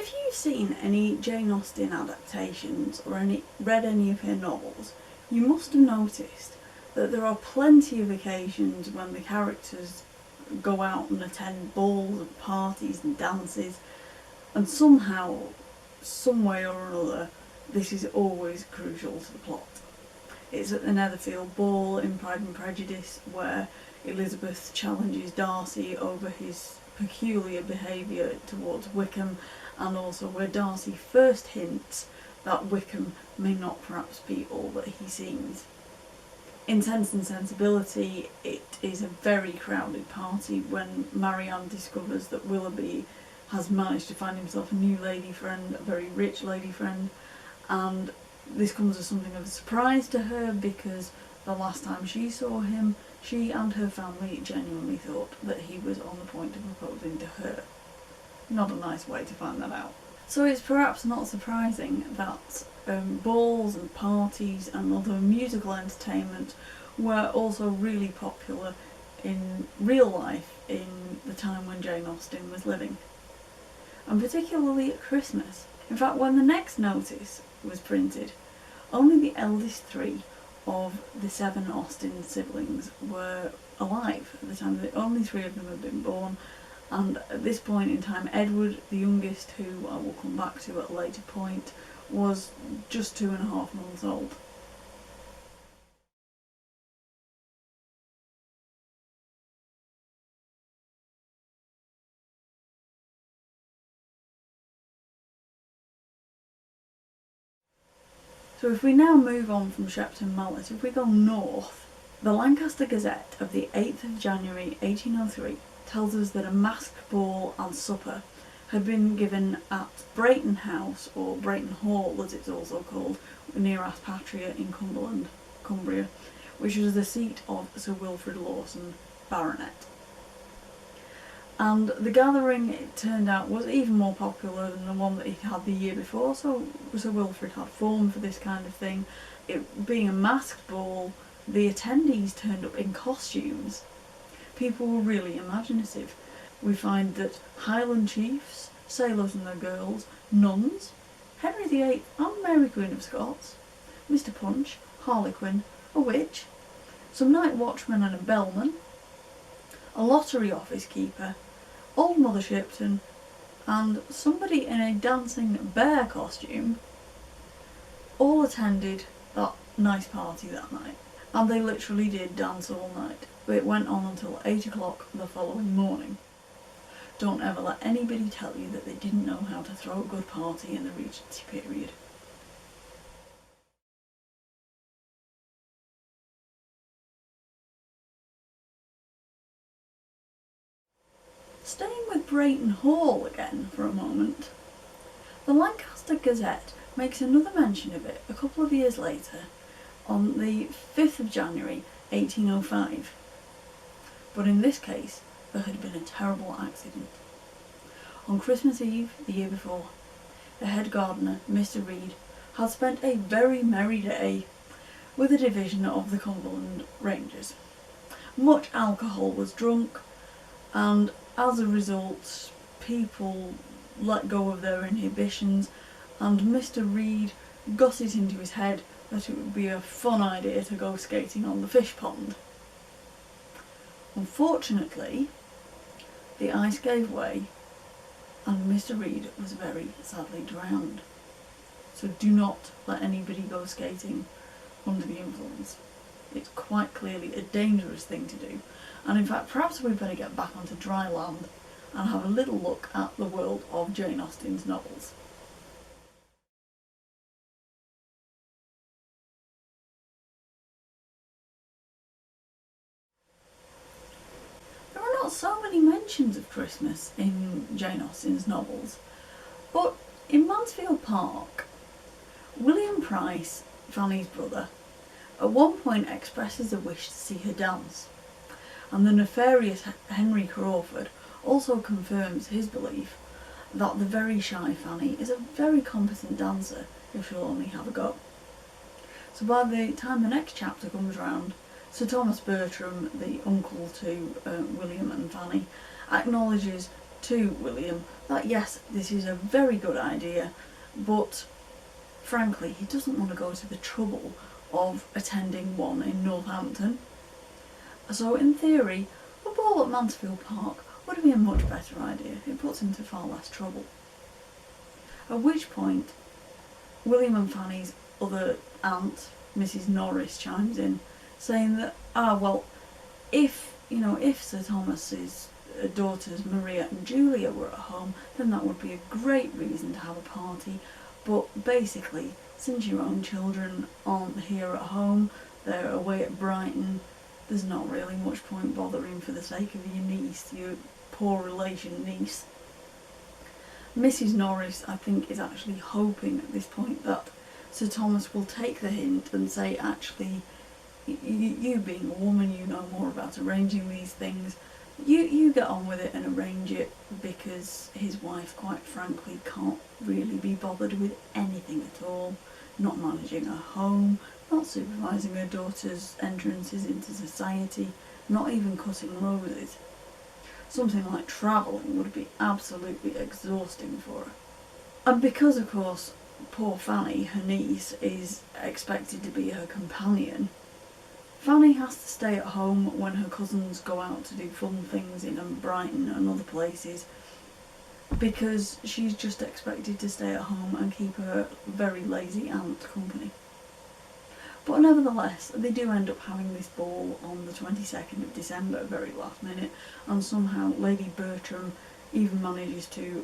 if you've seen any Jane Austen adaptations or read any of her novels, you must have noticed that there are plenty of occasions when the characters go out and attend balls and parties and dances, and somehow, some way or another, this is always crucial to the plot. It's at the Netherfield ball in Pride and Prejudice where Elizabeth challenges Darcy over his peculiar behaviour towards Wickham, and also where Darcy first hints that Wickham may not perhaps be all that he seems. In Sense and Sensibility, it is a very crowded party when Marianne discovers that Willoughby has managed to find himself a new lady friend, a very rich lady friend, and this comes as something of a surprise to her because the last time she saw him, she and her family genuinely thought that he was on the point of proposing to her. Not a nice way to find that out. So it's perhaps not surprising that balls and parties and other musical entertainment were also really popular in real life in the time when Jane Austen was living. And particularly at Christmas. In fact, when the next notice was printed, only the eldest three of the 7 Austen siblings were alive at the time. Only 3 of them had been born, and at this point in time Edward, the youngest, who I will come back to at a later point, was just 2.5 months old. So if we now move on from Shepton Mallet, if we go north, the Lancaster Gazette of the 8th of January 1803 tells us that a masked ball and supper had been given at Brayton House, or Brayton Hall as it's also called, near Aspatria in Cumberland, Cumbria, which was the seat of Sir Wilfrid Lawson, Baronet. And the gathering, it turned out, was even more popular than the one that he had the year before, so Sir Wilfrid had form for this kind of thing. It being a masked ball, the attendees turned up in costumes. People were really imaginative. We find that Highland chiefs, sailors and their girls, nuns, Henry VIII and Mary Queen of Scots, Mr Punch, Harlequin, a witch, some night watchmen and a bellman, a lottery office keeper, Old Mother Shipton, and somebody in a dancing bear costume all attended that nice party that night. And they literally did dance all night. It went on until 8 o'clock the following morning. Don't ever let anybody tell you that they didn't know how to throw a good party in the Regency period. Staying with Brayton Hall again for a moment, the Lancaster Gazette makes another mention of it a couple of years later, on the 5th of January 1805. But in this case, there had been a terrible accident. On Christmas Eve, the year before, the head gardener, Mr Reed, had spent a very merry day with a division of the Cumberland Rangers. Much alcohol was drunk, and as a result, people let go of their inhibitions, and Mr Reed got it into his head that it would be a fun idea to go skating on the fish pond. Unfortunately, the ice gave way and Mr Reed was very sadly drowned. So do not let anybody go skating under the influence. It's quite clearly a dangerous thing to do, and in fact perhaps we better get back onto dry land and have a little look at the world of Jane Austen's novels. There are not so many mentions of Christmas in Jane Austen's novels, but in Mansfield Park, William Price, Fanny's brother, at one point expresses a wish to see her dance, and the nefarious Henry Crawford also confirms his belief that the very shy Fanny is a very competent dancer if she'll only have a go. So by the time the next chapter comes round, Sir Thomas Bertram, the uncle to William and Fanny, acknowledges to William that yes, this is a very good idea, but frankly he doesn't want to go to the trouble of attending one in Northampton. So in theory, a ball at Mansfield Park would be a much better idea. It puts him to far less trouble. At which point, William and Fanny's other aunt, Mrs. Norris, chimes in, saying that, if Sir Thomas's daughters Maria and Julia were at home, then that would be a great reason to have a party. But basically, since your own children aren't here at home, they're away at Brighton, there's not really much point bothering for the sake of your niece, your poor relation niece. Mrs. Norris, I think, is actually hoping at this point that Sir Thomas will take the hint and say, actually, you being a woman, you know more about arranging these things, you get on with it and arrange it, because his wife, quite frankly, can't really be bothered with anything at all. Not managing her home, not supervising her daughter's entrances into society, not even cutting roses. Something like travelling would be absolutely exhausting for her. And because, of course, poor Fanny, her niece, is expected to be her companion, Fanny has to stay at home when her cousins go out to do fun things in Brighton and other places, because she's just expected to stay at home and keep her very lazy aunt company. But nevertheless, they do end up having this ball on the 22nd of December, very last minute, and somehow Lady Bertram even manages to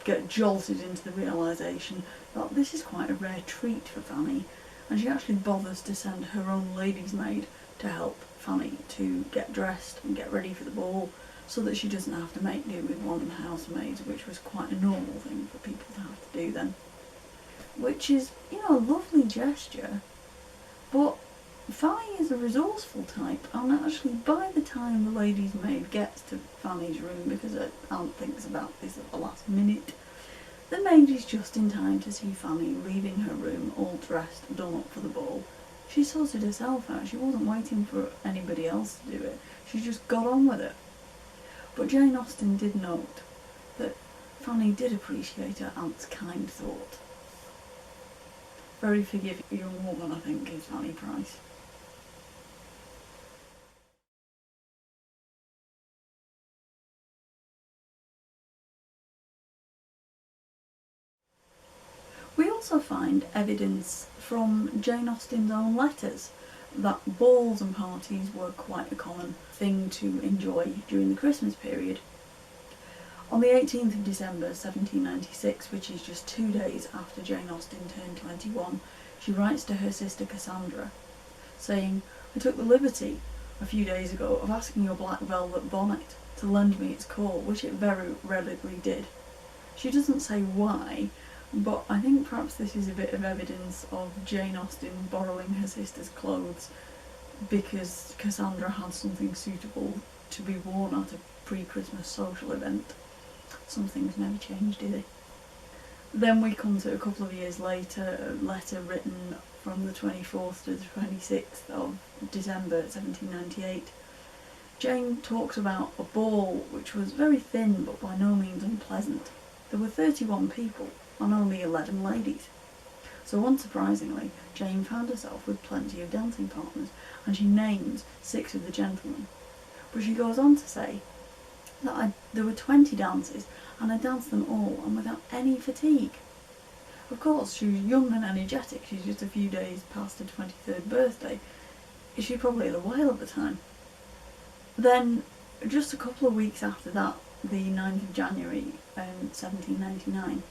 get jolted into the realisation that this is quite a rare treat for Fanny, and she actually bothers to send her own lady's maid to help Fanny to get dressed and get ready for the ball, so that she doesn't have to make do with one of the housemaids, which was quite a normal thing for people to have to do then. Which is, a lovely gesture. But Fanny is a resourceful type, and actually by the time the lady's maid gets to Fanny's room, because her aunt thinks about this at the last minute, the maid is just in time to see Fanny leaving her room all dressed, done up for the ball. She sorted herself out, she wasn't waiting for anybody else to do it, she just got on with it. But Jane Austen did note that Fanny did appreciate her aunt's kind thought. Very forgiving young woman, I think, is Fanny Price. We also find evidence from Jane Austen's own letters that balls and parties were quite a common thing to enjoy during the Christmas period. On the 18th of December 1796, which is just 2 days after Jane Austen turned 21, she writes to her sister Cassandra, saying, "I took the liberty a few days ago of asking your black velvet bonnet to lend me its core, which it very readily did." She doesn't say why, but I think perhaps this is a bit of evidence of Jane Austen borrowing her sister's clothes because Cassandra had something suitable to be worn at a pre-Christmas social event. Some things never change, do they? Then we come to a couple of years later, a letter written from the 24th to the 26th of December 1798. Jane talks about a ball which was very thin but by no means unpleasant. There were 31 people and only 11 ladies. So unsurprisingly, Jane found herself with plenty of dancing partners, and she names 6 of the gentlemen. But she goes on to say that there were 20 dances, and I danced them all, and without any fatigue. Of course, she was young and energetic, she's just a few days past her 23rd birthday. She probably had a whale at the time. Then, just a couple of weeks after that, the 9th of January 1799,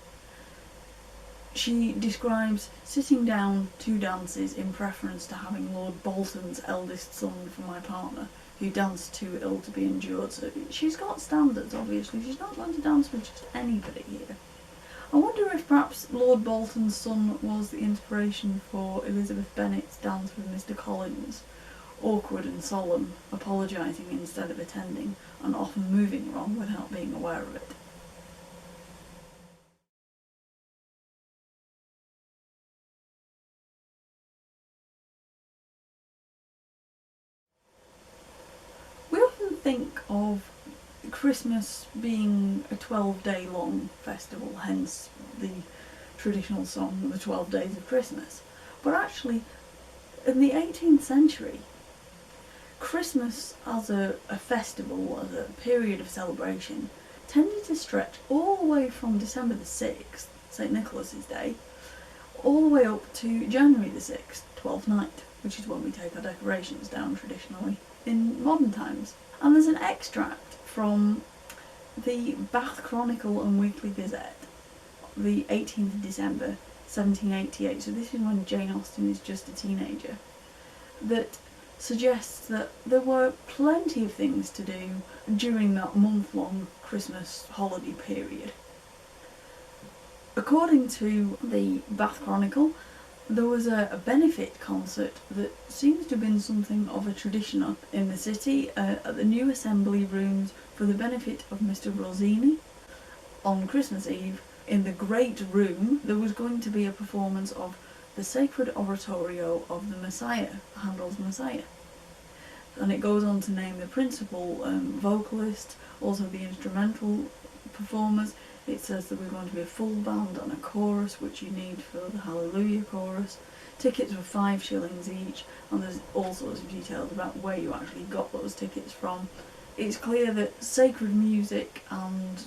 she describes sitting down to dances in preference to having Lord Bolton's eldest son for my partner, who danced too ill to be endured. So she's got standards, obviously. She's not going to dance with just anybody here. I wonder if perhaps Lord Bolton's son was the inspiration for Elizabeth Bennet's dance with Mr. Collins. Awkward and solemn, apologising instead of attending, and often moving wrong without being aware of it. We often think of Christmas being a 12-day long festival, hence the traditional song, The 12 Days of Christmas. But actually, in the 18th century, Christmas as a festival, as a period of celebration, tended to stretch all the way from December the 6th, St Nicholas's Day, all the way up to January the 6th, Twelfth Night, which is when we take our decorations down traditionally in modern times. And there's an extract from the Bath Chronicle and Weekly Gazette, the 18th of December 1788, so this is when Jane Austen is just a teenager, that suggests that there were plenty of things to do during that month-long Christmas holiday period. According to the Bath Chronicle, there was a benefit concert that seems to have been something of a tradition in the city at the new Assembly Rooms for the benefit of Mr. Rossini. On Christmas Eve, in the Great Room, there was going to be a performance of the Sacred Oratorio of the Messiah, Handel's Messiah. And it goes on to name the principal vocalist, also the instrumental performers. It says that we're going to be a full band and a chorus, which you need for the Hallelujah chorus. Tickets were 5 shillings each, and there's all sorts of details about where you actually got those tickets from. It's clear that sacred music and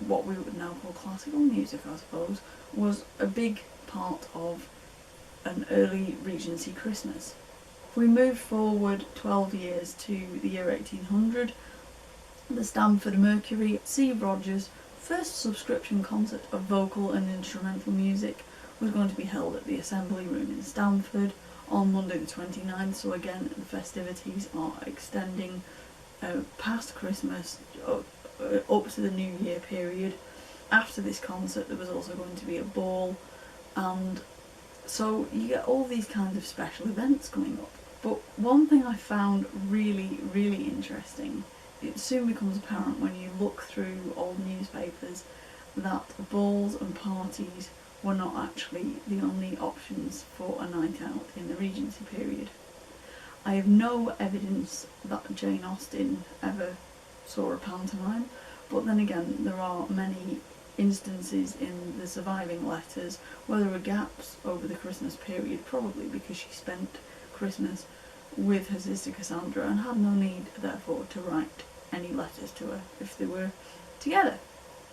what we would now call classical music, I suppose, was a big part of an early Regency Christmas. If we move forward 12 years to the year 1800, the Stamford Mercury, C. Rogers' first subscription concert of vocal and instrumental music was going to be held at the Assembly Room in Stamford on Monday the 29th, so again the festivities are extending past Christmas up to the New Year period. After this concert there was also going to be a ball, and so you get all these kinds of special events coming up. But one thing I found really, really interesting, it soon becomes apparent when you look through old newspapers, that balls and parties were not actually the only options for a night out in the Regency period. I have no evidence that Jane Austen ever saw a pantomime, but then again there are many instances in the surviving letters where there were gaps over the Christmas period, probably because she spent Christmas with her sister Cassandra and had no need therefore to write any letters to her if they were together.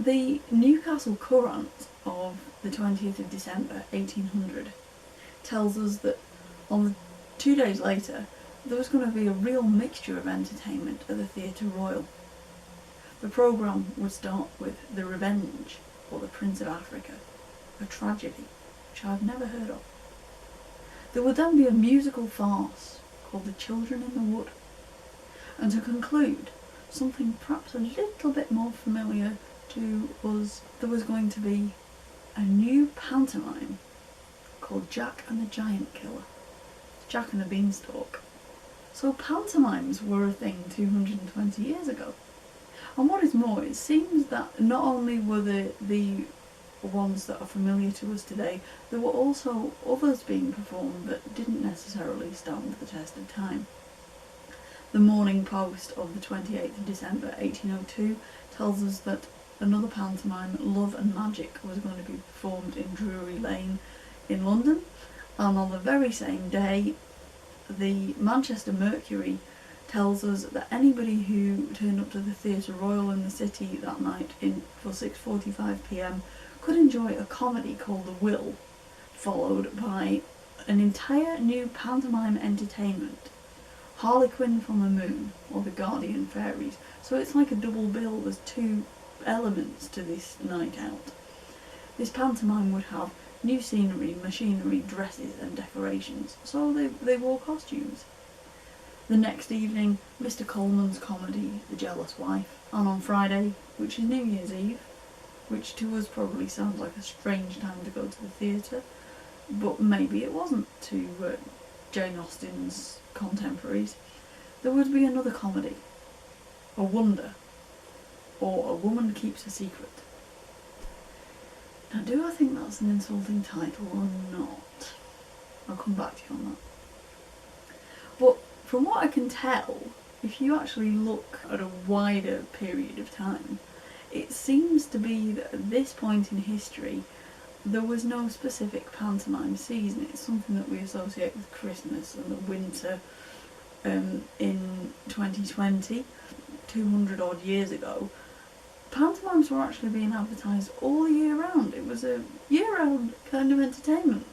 The Newcastle Courant of the 20th of December 1800 tells us that on the 2 days later there was going to be a real mixture of entertainment at the Theatre Royal. The programme would start with The Revenge, or The Prince of Africa, a tragedy which I've never heard of. There would then be a musical farce called The Children in the Wood, and to conclude, something perhaps a little bit more familiar to us, there was going to be a new pantomime called Jack and the Giant Killer, Jack and the Beanstalk. So pantomimes were a thing 220 years ago. And what is more, it seems that not only were the ones that are familiar to us today, there were also others being performed that didn't necessarily stand the test of time. The Morning Post of the 28th of December 1802 tells us that another pantomime, Love and Magic, was going to be performed in Drury Lane in London, and on the very same day the Manchester Mercury tells us that anybody who turned up to the Theatre Royal in the city that night for 6:45 p.m. could enjoy a comedy called The Will, followed by an entire new pantomime entertainment, Harlequin from the Moon, or The Guardian Fairies. So it's like a double bill, there's two elements to this night out. This pantomime would have new scenery, machinery, dresses and decorations, so they wore costumes. The next evening, Mr. Coleman's comedy, The Jealous Wife, and on Friday, which is New Year's Eve, which to us probably sounds like a strange time to go to the theatre, but maybe it wasn't to Jane Austen's contemporaries, there would be another comedy, A Wonder, or A Woman Keeps a Secret. Now, do I think that's an insulting title or not? I'll come back to you on that. But from what I can tell, if you actually look at a wider period of time, it seems to be that at this point in history there was no specific pantomime season. It's something that we associate with Christmas and the winter. In 2020, 200 odd years ago, pantomimes were actually being advertised all year round. It was a year-round kind of entertainment.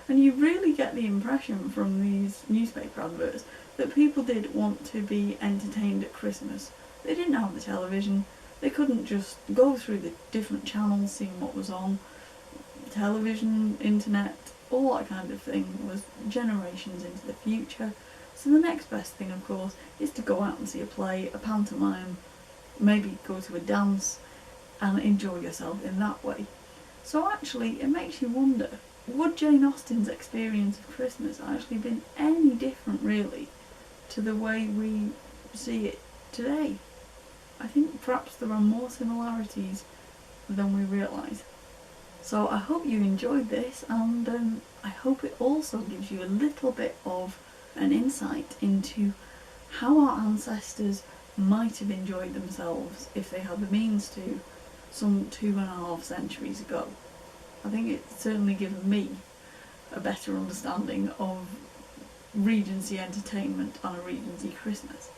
And you really get the impression from these newspaper adverts that people did want to be entertained at Christmas. They didn't have the television. They couldn't just go through the different channels seeing what was on. Television, internet, all that kind of thing was generations into the future. So the next best thing, of course, is to go out and see a play, a pantomime, maybe go to a dance and enjoy yourself in that way. So actually, it makes you wonder, would Jane Austen's experience of Christmas actually been any different, really, to the way we see it today? I think perhaps there are more similarities than we realise. So I hope you enjoyed this, and I hope it also gives you a little bit of an insight into how our ancestors might have enjoyed themselves if they had the means to some 2.5 centuries ago. I think it's certainly given me a better understanding of Regency entertainment on a Regency Christmas.